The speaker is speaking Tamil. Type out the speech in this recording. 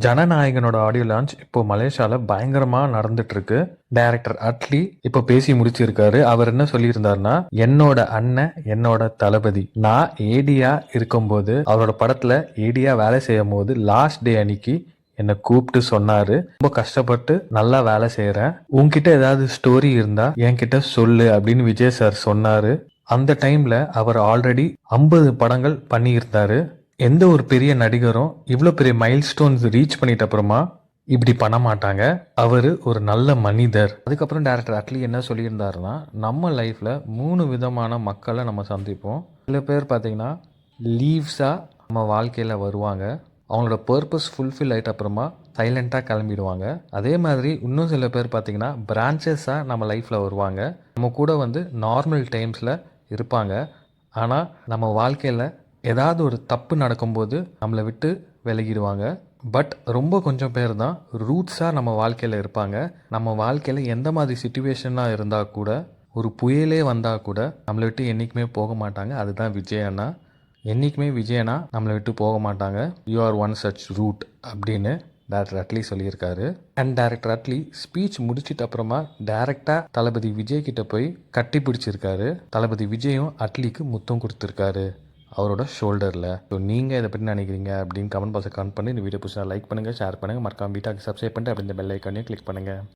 ஜனநாயகனோட ஆடியோ லான்ச் இப்போ மலேசியால பயங்கரமா நடந்துட்டு இருக்கு. டைரக்டர் அட்லி இப்போ பேசி முடிச்சிருக்காரு. அவர் என்ன சொல்லியிருந்தாருன்னா, என்னோட அண்ணன் என்னோட தளபதி. நான் ஏடியா இருக்கும்போது அவரோட படத்துல ஏடியா வேலை செய்யும் போது லாஸ்ட் டே அன்னைக்கு என்னை கூப்பிட்டு சொன்னாரு, ரொம்ப கஷ்டப்பட்டு நல்லா வேலை செய்யறேன், உன்கிட்ட ஏதாவது ஸ்டோரி இருந்தா என்கிட்ட சொல்லு அப்படின்னு விஜய் சார் சொன்னாரு. அந்த டைம்ல அவர் ஆல்ரெடி 50 படங்கள் பண்ணியிருந்தாரு. எந்த ஒரு பெரிய நடிகரும் இவ்வளோ பெரிய மைல்ஸ்டோன்ஸ் ரீச் பண்ணிட்ட அப்புறமா இப்படி பண்ண மாட்டாங்க. அவரு ஒரு நல்ல மனிதர். அதுக்கப்புறம் டைரக்டர் அட்லி என்ன சொல்லியிருந்தாருன்னா, நம்ம லைஃப்ல 3 விதமான மக்களை நம்ம சந்திப்போம். சில பேர் பார்த்தீங்கன்னா லீவ்ஸா நம்ம வாழ்க்கையில வருவாங்க. அவங்களோட பர்பஸ் ஃபுல்ஃபில் ஆயிட்ட அப்புறமா சைலண்டாக கிளம்பிடுவாங்க. அதே மாதிரி இன்னும் சில பேர் பார்த்தீங்கன்னா பிரான்ச்சஸாக நம்ம லைஃப்பில் வருவாங்க. நம்ம கூட வந்து நார்மல் டைம்ஸில் இருப்பாங்க. ஆனால் நம்ம வாழ்க்கையில் ஏதாவது ஒரு தப்பு நடக்கும்போது நம்மளை விட்டு விலகிடுவாங்க. பட் ரொம்ப கொஞ்சம் பேர் தான் ரூட்ஸாக நம்ம வாழ்க்கையில் இருப்பாங்க. நம்ம வாழ்க்கையில் எந்த மாதிரி சுச்சுவேஷனாக இருந்தால் கூட, ஒரு புயலே வந்தால் கூட நம்மளை விட்டு என்றைக்குமே போக மாட்டாங்க. அதுதான் விஜய் அண்ணா. என்றைக்குமே விஜய் அண்ணா நம்மளை விட்டு போக மாட்டாங்க. You are one such root அப்படின்னு டைரக்டர் அட்லி சொல்லியிருக்காரு. அண்ட் டைரக்டர் அட்லி ஸ்பீச் முடிச்சிட்ட அப்புறமா டைரக்டாக தளபதி விஜய் கிட்ட போய் கட்டி பிடிச்சிருக்காரு. தளபதி விஜயும் அட்லிக்கு முத்தம் கொடுத்துருக்காரு அவரோட ஷோல்டரில். ஸோ நீங்கள் இதை பற்றி நினைக்கிறீங்க அப்படின்னு கமெண்ட் பாக்ஸை கமெண்ட் பண்ணி இந்த வீடியோ பிடிச்சா லைக் பண்ணுங்கள், ஷேர் பண்ணுங்கள், மறக்காம வீட்டாக்கு சப்ஸ்கிரைப் பண்ணிட்டு அப்படி இந்த பெல் ஐக்கானையும் கிளிக் பண்ணுங்கள்.